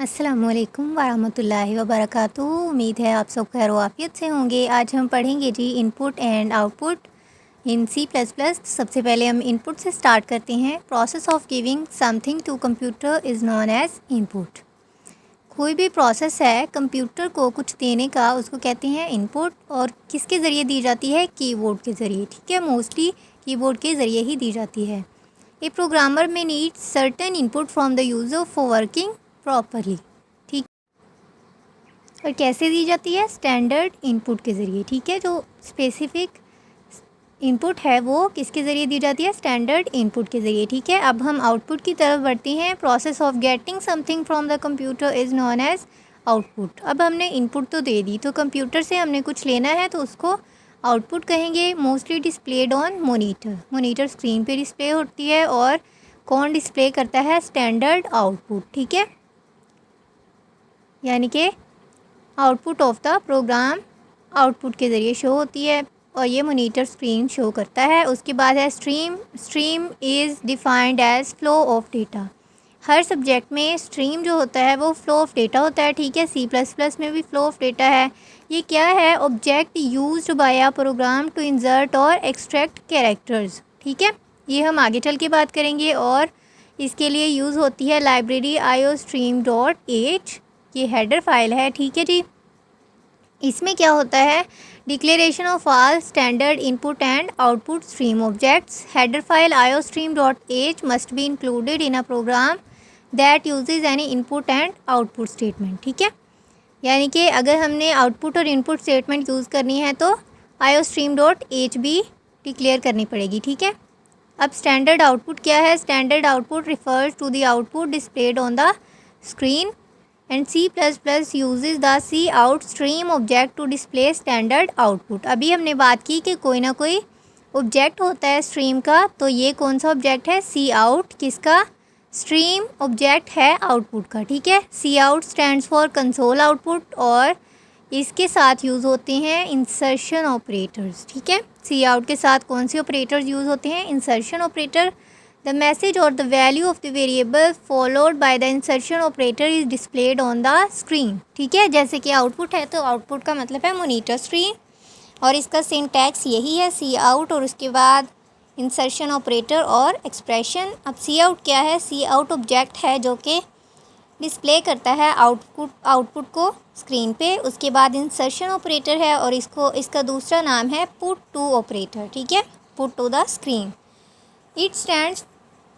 अस्सलामुअलैकुम वरहमतुल्लाहि वबरकातुहू। उम्मीद है आप सब खैर आफियत से होंगे। आज हम पढ़ेंगे जी input and output in C++। सबसे पहले हम इनपुट से स्टार्ट करते हैं। Process of giving something to computer is known as input. कोई भी प्रोसेस है कंप्यूटर को कुछ देने का, उसको कहते हैं इनपुट। और किसके ज़रिए दी जाती है? कीबोर्ड के ज़रिए। ठीक है, मोस्टली कीबोर्ड के ज़रिए ही दी जाती है। ए प्रोग्रामर में need certain input from the user for working properly. ठीक, और कैसे दी जाती है? स्टैंडर्ड इनपुट के ज़रिए। ठीक है, जो स्पेसिफिक इनपुट है वो किसके ज़रिए दी जाती है? स्टैंडर्ड इनपुट के ज़रिए। ठीक है, अब हम आउटपुट की तरफ बढ़ते हैं। Process of getting something from the computer is known as output. अब हमने इनपुट तो दे दी, तो कंप्यूटर से हमने कुछ लेना है तो उसको आउटपुट कहेंगे। Mostly displayed on monitor. Monitor screen पे डिस्प्ले होती है और कौन डिस्प्ले करता है? Standard output. ठीक है, यानी कि output of the program output के ज़रिए शो होती है और ये मोनीटर स्क्रीन शो करता है। उसके बाद है stream. Stream is defined as flow of data. हर सब्जेक्ट में स्ट्रीम जो होता है वो फ्लो ऑफ डेटा होता है। ठीक है, C++ में भी फ्लो ऑफ डेटा है। ये क्या है? Object used by a program to insert और एक्सट्रैक्ट कैरेक्टर्स। ठीक है, ये हम आगे चल के बात करेंगे। और इसके लिए यूज़ होती है लाइब्रेरी iostream.h। ये हेडर फाइल है। ठीक है जी, इसमें क्या होता है? Declaration of all standard input and output stream objects. Header file iostream.h must be included in a program that uses any input and output statement. ठीक है, यानी कि अगर हमने आउटपुट और इनपुट स्टेटमेंट यूज़ करनी है तो iostream.h भी डिक्लेयर करनी पड़ेगी। ठीक है, अब स्टैंडर्ड आउटपुट क्या है? Standard output refers to the output displayed on the screen and C++ uses the cout stream object to display standard output। अभी हमने बात की कि कोई ना कोई ऑब्जेक्ट होता है स्ट्रीम का, तो ये कौन सा ऑब्जेक्ट है? Cout। किसका? स्ट्रीम ऑब्जेक्ट है आउटपुट का। ठीक है, Cout stands for console output और इसके साथ यूज़ होते हैं इंसर्शन ऑपरेटर्स। ठीक है, Cout के साथ कौन से ऑपरेटर्स यूज़ होते हैं? Insertion operator. The message or the value of the variable followed by the insertion operator is displayed on the screen। ठीक है, जैसे कि आउटपुट है तो आउटपुट का मतलब है मोनीटर स्क्रीन और इसका सिंटैक्स यही है Cout और उसके बाद इंसर्शन ऑपरेटर और एक्सप्रेशन। अब Cout क्या है? Cout ऑब्जेक्ट है जो कि डिस्प्ले करता है आउटपुट को स्क्रीन पे। उसके बाद इंसर्शन ऑपरेटर है और इसका दूसरा नाम है पुट टू ऑपरेटर। ठीक है, put to the screen.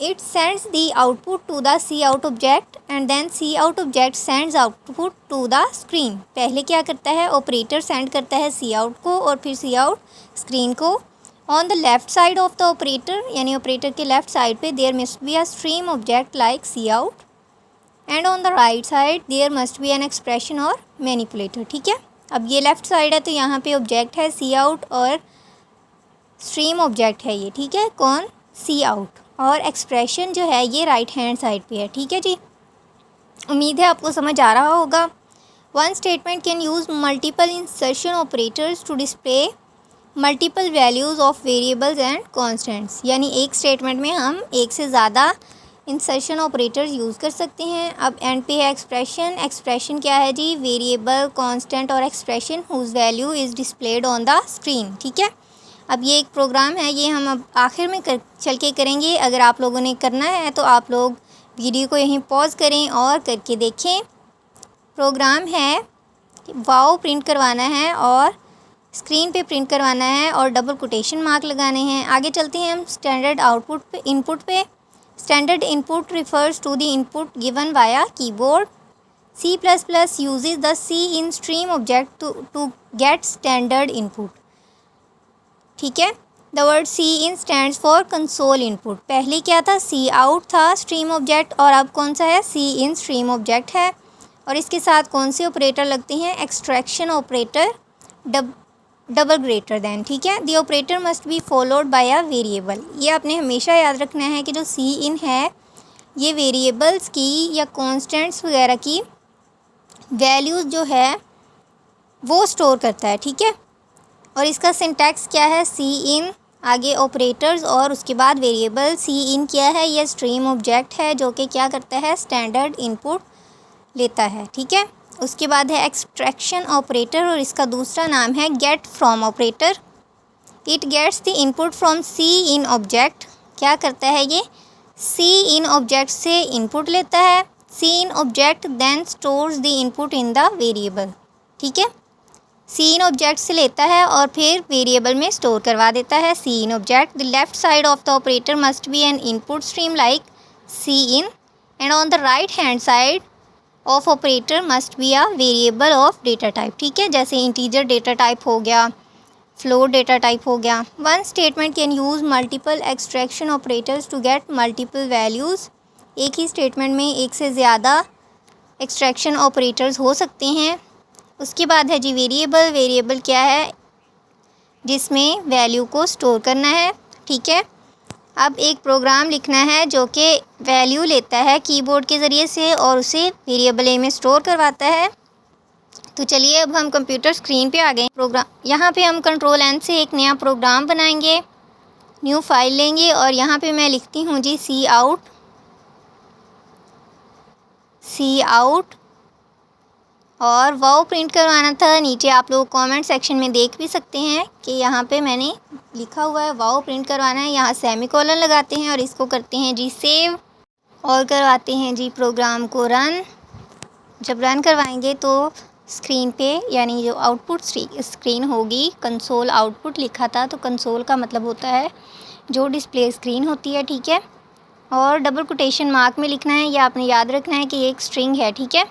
It sends the output to the Cout object and then Cout object sends output to the screen। पहले क्या करता है? ऑपरेटर सेंड करता है Cout को और फिर Cout स्क्रीन को। On the left side of the operator, यानी ऑपरेटर के लेफ़्ट साइड पे there must be a stream object like Cout and on the right side there must be an expression और manipulator. ठीक है, अब ये left side है तो यहाँ पे ऑब्जेक्ट है Cout और स्ट्रीम ऑब्जेक्ट है ये। ठीक है, कौन? Cout। और एक्सप्रेशन जो है ये राइट हैंड साइड पे है। ठीक है जी, उम्मीद है आपको समझ आ रहा होगा। One statement can use multiple insertion operators to display multiple values of variables and constants. यानी एक स्टेटमेंट में हम एक से ज़्यादा इंसर्शन ऑपरेटर्स यूज़ कर सकते हैं। अब एंड पे है एक्सप्रेशन। एक्सप्रेशन क्या है जी? वेरिएबल, कॉन्स्टेंट और expression whose value is displayed on the screen. ठीक है, अब ये एक प्रोग्राम है, ये हम अब आखिर में चल के करेंगे। अगर आप लोगों ने करना है तो आप लोग वीडियो को यहीं पॉज करें और करके देखें। प्रोग्राम है, वाओ प्रिंट करवाना है और स्क्रीन पे प्रिंट करवाना है और डबल कोटेशन मार्क लगाने हैं। आगे चलते हैं हम स्टैंडर्ड आउटपुट पे, इनपुट पे। Standard input refers to the input given via keyboard. C++ uses the in stream object to get standard input। ठीक है, the word Cin stands for console input. पहले क्या था? Cout था स्ट्रीम ऑब्जेक्ट और अब कौन सा है? Cin स्ट्रीम ऑब्जेक्ट है और इसके साथ कौन से ऑपरेटर लगते हैं? Extraction operator, double greater than. ठीक है, the operator must be followed by a variable. ये आपने हमेशा याद रखना है कि जो Cin है ये वेरिएबल्स की या कॉन्स्टेंट्स वगैरह की वैल्यूज़ जो है वो स्टोर करता है। ठीक है, और इसका सिंटैक्स क्या है? Cin आगे ऑपरेटर्स और उसके बाद वेरिएबल। Cin क्या है? ये स्ट्रीम ऑब्जेक्ट है जो कि क्या करता है? स्टैंडर्ड इनपुट लेता है, ठीक है। उसके बाद है एक्सट्रैक्शन ऑपरेटर और इसका दूसरा नाम है get from operator. It gets the input from C in object. क्या करता है ये? सी इन ऑब्जेक्ट से इनपुट लेता है। C in object then stores the input in the variable, ठीक है। सी इन ऑब्जेक्ट से लेता है और फिर वेरिएबल में स्टोर करवा देता है। C in object, the left side of the operator must be an input stream like c in and on the right hand side of operator must be a variable of data type, ठीक है। जैसे integer data type हो गया, float data type हो गया। One statement can use multiple extraction operators to get multiple values. एक ही statement में एक से ज़्यादा एक्सट्रैक्शन ऑपरेटर्स हो सकते हैं। उसके बाद है जी वेरिएबल। वेरिएबल क्या है? जिसमें वैल्यू को स्टोर करना है, ठीक है। अब एक प्रोग्राम लिखना है जो कि वैल्यू लेता है कीबोर्ड के ज़रिए से और उसे वेरिएबल ए में स्टोर करवाता है। तो चलिए अब हम कंप्यूटर स्क्रीन पे आ गए। प्रोग्राम यहाँ पे हम कंट्रोल एन से एक नया प्रोग्राम बनाएंगे, न्यू फाइल लेंगे और यहाँ पे मैं लिखती हूँ जी सी आउट और वाओ प्रिंट करवाना था। नीचे आप लोग कमेंट सेक्शन में देख भी सकते हैं कि यहाँ पे मैंने लिखा हुआ है वाओ प्रिंट करवाना है। यहाँ सेमीकोलन लगाते हैं और इसको करते हैं जी सेव और करवाते हैं जी प्रोग्राम को रन। जब रन करवाएंगे तो स्क्रीन पे यानी जो आउटपुट स्क्रीन होगी, कंसोल आउटपुट लिखा था, तो कंसोल का मतलब होता है जो डिस्प्ले स्क्रीन होती है, ठीक है। और डबल कोटेशन मार्क में लिखना है, या आपने याद रखना है कि ये एक स्ट्रिंग है, ठीक है।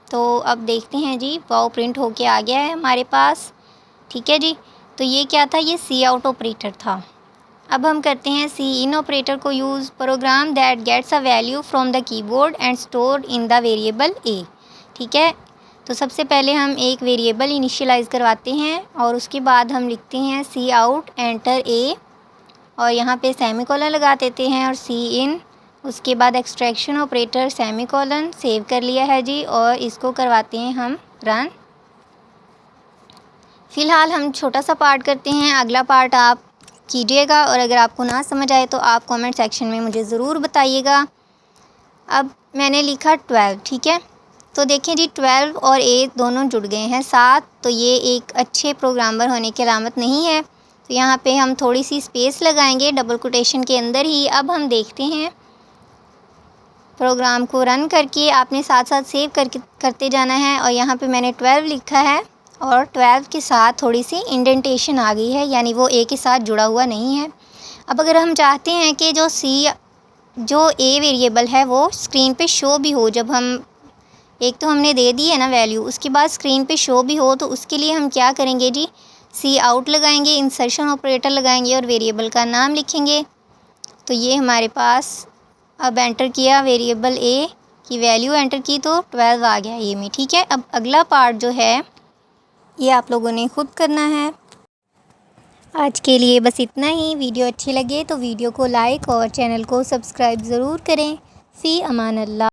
तो अब देखते हैं जी, वाओ प्रिंट होके आ गया है हमारे पास, ठीक है जी। तो ये क्या था? ये सी आउट ऑपरेटर था। अब हम करते हैं सी इन ऑपरेटर को use. Program that gets a value from the keyboard and store in the variable a, ठीक है। तो सबसे पहले हम एक वेरिएबल इनिशियलाइज़ करवाते हैं और उसके बाद हम लिखते हैं सी आउट एंटर ए और यहाँ पे सेमीकोलन लगा देते हैं और सी इन, उसके बाद एक्सट्रैक्शन ऑपरेटर सेमीकोलन, सेव कर लिया है जी और इसको करवाते हैं हम रन। फ़िलहाल हम छोटा सा पार्ट करते हैं, अगला पार्ट आप कीजिएगा और अगर आपको ना समझ आए तो आप कमेंट सेक्शन में मुझे ज़रूर बताइएगा। अब मैंने लिखा 12, ठीक है। तो देखें जी 12 और 8 दोनों जुड़ गए हैं 7, तो ये एक अच्छे प्रोग्रामर होने की अलामत नहीं है। तो यहाँ पे हम थोड़ी सी स्पेस लगाएंगे डबल कोटेशन के अंदर ही। अब हम देखते हैं प्रोग्राम को रन करके, आपने साथ साथ सेव करते जाना है और यहाँ पे मैंने 12 लिखा है और 12 के साथ थोड़ी सी इंडेंटेशन आ गई है, यानी वो ए के साथ जुड़ा हुआ नहीं है। अब अगर हम चाहते हैं कि जो ए वेरिएबल है वो स्क्रीन पे शो भी हो, जब हम एक तो हमने दे दी है ना वैल्यू, उसके बाद स्क्रीन पे शो भी हो, तो उसके लिए हम क्या करेंगे जी, सी आउट लगाएंगे, इंसर्शन ऑपरेटर लगाएंगे और वेरिएबल का नाम लिखेंगे। तो ये हमारे पास अब एंटर किया वेरिएबल ए की वैल्यू एंटर की तो 12 आ गया ए में, ठीक है। अब अगला पार्ट जो है ये आप लोगों ने खुद करना है। आज के लिए बस इतना ही। वीडियो अच्छी लगे तो वीडियो को लाइक और चैनल को सब्सक्राइब ज़रूर करें। फ़ी अमान अल्लाह।